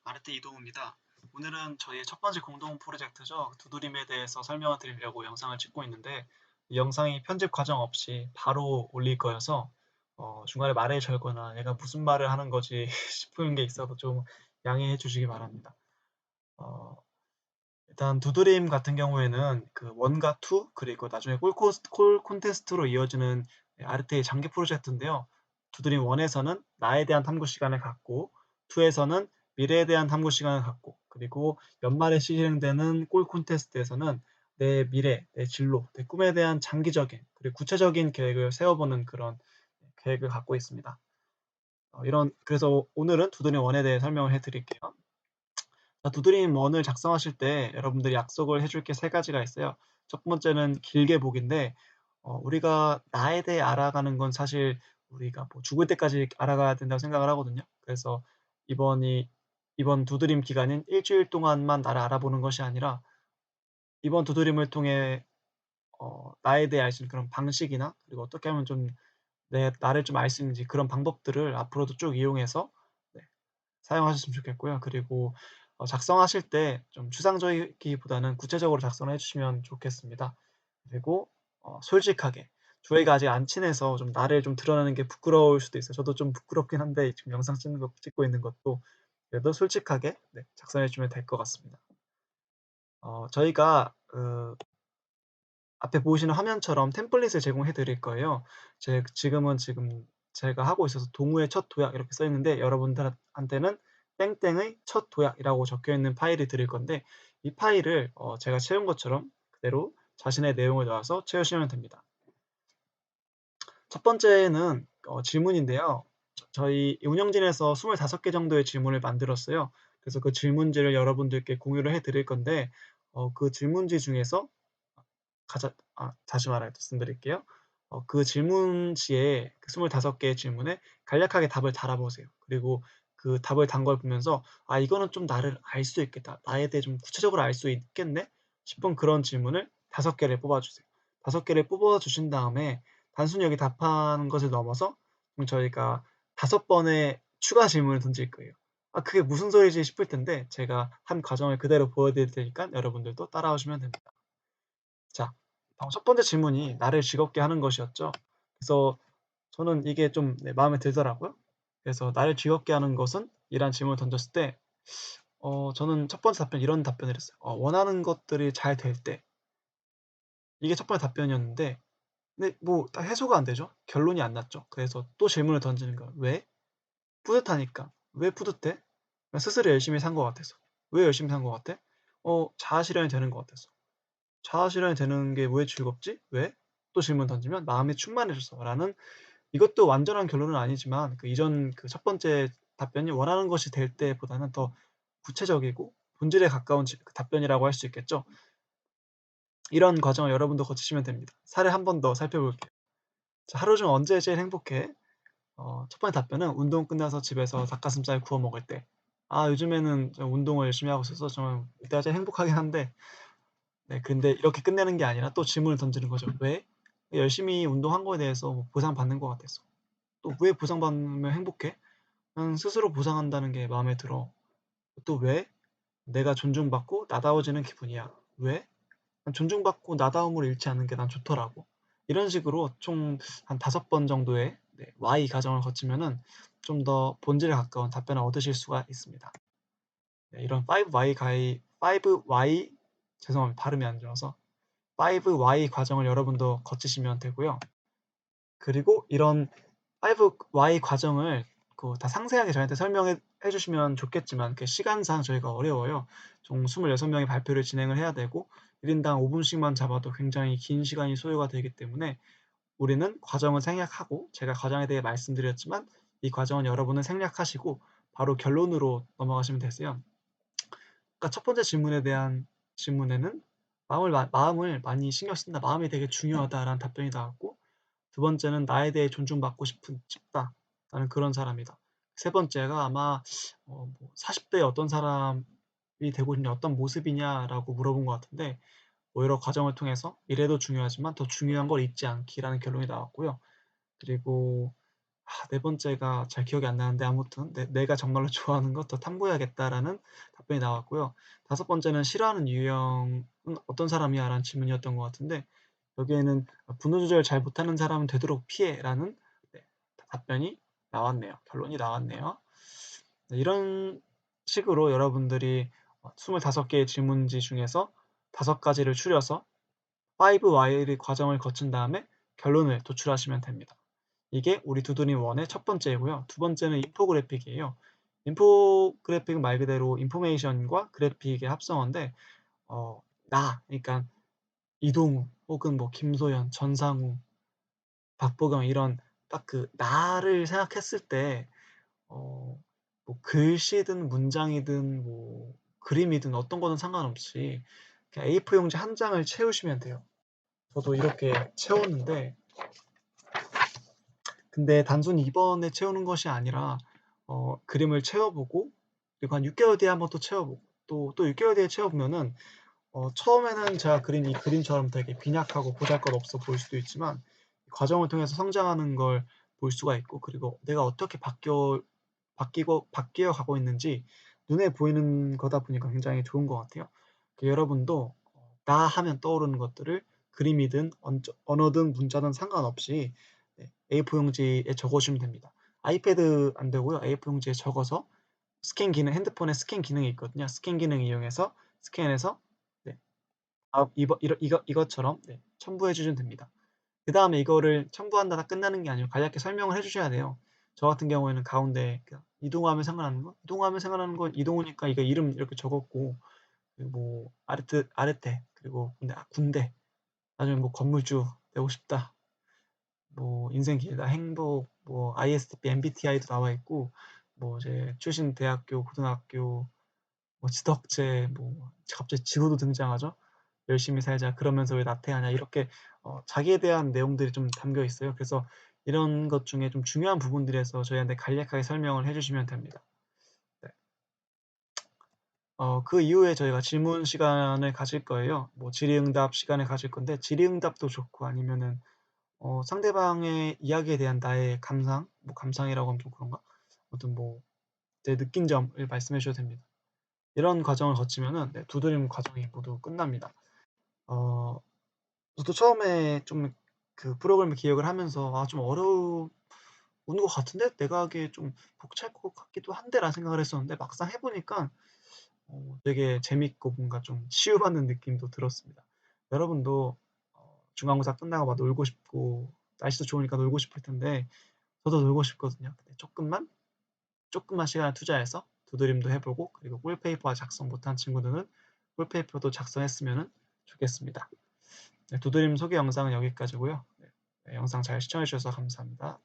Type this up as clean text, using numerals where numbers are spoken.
아르테 이동우입니다. 오늘은 저희의 첫 번째 공동 프로젝트죠. 두드림에 대해서 설명을 드리려고 영상을 찍고 있는데 이 영상이 편집 과정 없이 바로 올릴 거여서 중간에 말을 절거나 얘가 무슨 말을 하는 거지 싶은 게 있어도 좀 양해해 주시기 바랍니다. 어, 일단 두드림 같은 경우에는 그 1과 2 그리고 나중에 콜 콘테스트로 이어지는 아르테의 장기 프로젝트인데요. 두드림 1에서는 나에 대한 탐구 시간을 갖고 2에서는 미래에 대한 탐구 시간을 갖고 그리고 연말에 시행되는 콜 콘테스트에서는 내 미래, 내 진로, 내 꿈에 대한 장기적인 그리고 구체적인 계획을 세워보는 그런 계획을 갖고 있습니다. 그래서 오늘은 두드림 1에 대해 설명을 해드릴게요. 두드림 원을 작성하실 때 여러분들이 약속을 해줄 게 세 가지가 있어요. 첫 번째는 길게 보기인데 우리가 나에 대해 알아가는 건 사실 우리가 뭐 죽을 때까지 알아가야 된다고 생각을 하거든요. 그래서 이번 두드림 기간인 일주일 동안만 나를 알아보는 것이 아니라 이번 두드림을 통해 나에 대해 알 수 있는 그런 방식이나 그리고 어떻게 하면 좀 나를 좀 알 수 있는지 그런 방법들을 앞으로도 쭉 이용해서 네, 사용하셨으면 좋겠고요. 그리고 작성하실 때 좀 추상적이기보다는 구체적으로 작성을 해 주시면 좋겠습니다. 그리고 솔직하게 저희가 아직 안 친해서 좀 나를 좀 드러내는 게 부끄러울 수도 있어요. 저도 좀 부끄럽긴 한데 지금 영상 찍고 있는 것도 그래도 솔직하게 네, 작성해 주면 될 것 같습니다. 저희가 앞에 보이시는 화면처럼 템플릿을 제공해 드릴 거예요. 지금 제가 하고 있어서 동우의 첫 도약 이렇게 써 있는데 여러분들한테는 땡땡의 첫 도약이라고 적혀 있는 파일을 드릴 건데 이 파일을 제가 채운 것처럼 그대로 자신의 내용을 넣어서 채우시면 됩니다. 첫 번째는 질문인데요. 저희 운영진에서 25개 정도의 질문을 만들었어요. 그래서 그 질문지를 여러분들께 공유를 해 드릴 건데 그 질문지 중에서 다시 말씀드릴게요. 그 질문지에 그 25개의 질문에 간략하게 답을 달아보세요. 그리고 그 답을 단 걸 보면서 '아 이거는 좀 나를 알 수 있겠다. 나에 대해 좀 구체적으로 알 수 있겠네.' 싶은 그런 질문을 5개를 뽑아 주세요. 5개를 뽑아 주신 다음에 단순히 여기 답하는 것을 넘어서 저희가 5번의 추가 질문을 던질 거예요. '아 그게 무슨 소리지?' 싶을 텐데 제가 한 과정을 그대로 보여 드릴 테니까 여러분들도 따라오시면 됩니다. 자, 첫 번째 질문이 나를 즐겁게 하는 것이었죠. 그래서 저는 이게 좀 마음에 들더라고요. 그래서 "나를 즐겁게 하는 것은?" 이란 질문을 던졌을 때 저는 첫 번째 답변 이런 답변을 했어요. 원하는 것들이 잘 될 때. 이게 첫 번째 답변이었는데 근데 뭐 딱 해소가 안 되죠. 결론이 안 났죠. 그래서 또 질문을 던지는 거예요. "왜?" 뿌듯하니까. "왜 뿌듯해?" 스스로 열심히 산 것 같아서. "왜 열심히 산 것 같아?" 자아 실현이 되는 것 같아서. 자아 실현이 되는 게 왜 즐겁지? 왜? 또 질문 던지면 마음이 충만해져서 라는 이것도 완전한 결론은 아니지만 그 이전 그 첫 번째 답변이 원하는 것이 될 때보다는 더 구체적이고 본질에 가까운 그 답변이라고 할 수 있겠죠. 이런 과정을 여러분도 거치시면 됩니다. 사례 한 번 더 살펴볼게요. 자, 하루 중 언제 제일 행복해? 첫 번째 답변은 운동 끝나서 집에서 닭가슴살 구워 먹을 때. 아 요즘에는 좀 운동을 열심히 하고 있어서 정말 이때가 제일 행복하긴 한데 네 근데 이렇게 끝내는 게 아니라 또 질문을 던지는 거죠. "왜?" 열심히 운동한 거에 대해서 뭐 보상받는 것 같아서. 또 "왜 보상받으면 행복해?" "난 스스로 보상한다는 게 마음에 들어." 또 "왜?" "내가 존중받고 나다워지는 기분이야." "왜?" "난 존중받고 나다움을 잃지 않는 게 난 좋더라고." 이런 식으로 총 한 5번 정도의 why 과정을 거치면은 좀 더 본질에 가까운 답변을 얻으실 수가 있습니다. 네 이런 5 why 죄송합니다. 발음이 안 좋아서 5 why 과정을 여러분도 거치시면 되고요. 그리고 이런 5 why 과정을 다 상세하게 저희한테 설명해 주시면 좋겠지만 그 시간상 저희가 어려워요. 총 26명이 발표를 진행을 해야 되고 1 인당 5 분씩만 잡아도 굉장히 긴 시간이 소요가 되기 때문에 우리는 과정을 생략하고 제가 과정에 대해 말씀드렸지만 이 과정은 여러분은 생략하시고 바로 결론으로 넘어가시면 되세요. 그러니까 첫 번째 질문에 대한 질문에는 "마음을 많이 신경 쓴다. 마음이 되게 중요하다."라는 답변이 나왔고 두 번째는 "나에 대해 존중받고 싶다. 나는 그런 사람이다." 세 번째가 아마 뭐 "40 대에 어떤 사람이 되고 싶냐. 어떤 모습이냐."라고 물어본 것 같은데 여러 과정을 통해서 "미래도 중요하지만 더 중요한 걸 잊지 않기."라는 결론이 나왔고요. 그리고 네 번째가 잘 기억이 안 나는데 아무튼 내가 정말로 좋아하는 것 더 탐구해야겠다.'라는 답변이 나왔고요. 다섯 번째는 "싫어하는 유형은 어떤 사람이야?"라는 질문이었던 것 같은데 여기에는 "분노 조절 잘 못하는 사람은 되도록 피해."라는 네 답변이 나왔네요. 결론이 나왔네요. 네 이런 식으로 여러분들이 25 개의 질문지 중에서 5 가지를 추려서 5 와일의 과정을 거친 다음에 결론을 도출하시면 됩니다. 이게 우리 두드림 1의 첫 번째이고요. 두 번째는 인포그래픽이에요. 인포그래픽은 말 그대로 인포메이션과 그래픽의 합성어인데 그러니까 이동우 혹은 뭐 김소연, 전상우, 박보경 이런 딱 그 나를 생각했을 때 뭐 글씨든 문장이든 뭐 그림이든 어떤 거는 상관없이 그냥 A4 용지 한 장을 채우시면 돼요. 저도 이렇게 채웠는데 근데 단순히 이번에 채우는 것이 아니라 그림을 채워보고 그리고 한 6개월 뒤에 한번 또 채워보고 또 6개월 뒤에 채워보면은 처음에는 제가 그린 이 그림처럼 되게 빈약하고 보잘것없어 보일 수도 있지만 과정을 통해서 성장하는 걸 볼 수가 있고 그리고 내가 어떻게 바뀌어 가고 있는지 눈에 보이는 거다 보니까 굉장히 좋은 것 같아요. 여러분도 나 하면 떠오르는 것들을 그림이든 언어든 문자든 상관없이 네 A4 용지에 적으시면 됩니다. 아이패드 안 되고요. A4 용지에 적어서 스캔 기능 핸드폰에 스캔 기능이 있거든요. 스캔 기능 이용해서 스캔해서 네 이것처럼 네 첨부해 주시면 됩니다. 그다음에 이거를 첨부한다가 끝나는 게 아니고 간략히 설명을 해 주셔야 돼요. 저 같은 경우에는 가운데 이동하면 생각나는 거? 이동하면 생각나는 건 이동우니까 이거 이름 이렇게 적었고 그리고 뭐 아르테 그리고 군대 나중에 뭐 건물주 되고 싶다. 뭐 인생 길다, 행복, 뭐 ISTP, MBTI도 나와 있고 뭐 제 출신 대학교, 고등학교, 뭐 지덕체, 뭐 갑자기 지구도 등장하죠. 열심히 살자. 그러면서 왜 나태하냐. 이렇게 자기에 대한 내용들이 좀 담겨 있어요. 그래서 이런 것 중에 좀 중요한 부분들에서 저희한테 간략하게 설명을 해 주시면 됩니다. 네. 그 이후에 저희가 질문 시간을 가질 거예요. 뭐 질의응답 시간을 가질 건데 질의응답도 좋고 아니면은 상대방의 이야기에 대한 나의 감상, 뭐 감상이라고 하면 좀 그런가? 아무튼 뭐 제 느낀 점을 말씀해 주셔도 됩니다. 이런 과정을 거치면은 네 두드림 과정이 모두 끝납니다. 어 저도 처음에 좀 그 프로그램을 기획을 하면서 '아 좀 어려운 것 같은데? 내가 하기에 좀 벅찰 것 같기도 한데.'라는 생각을 했었는데 막상 해 보니까 되게 재밌고 뭔가 좀 치유받는 느낌도 들었습니다. 여러분도 중간고사 끝나고 막 놀고 싶고 날씨도 좋으니까 놀고 싶을 텐데 저도 놀고 싶거든요. 근데 쪼끔만 시간을 투자해서 두드림도 해 보고 그리고 꿀페이퍼 작성 못한 친구들은 꿀페이퍼도 작성했으면은 좋겠습니다. 네 두드림 소개 영상은 여기까지고요. 네 영상 잘 시청해 주셔서 감사합니다.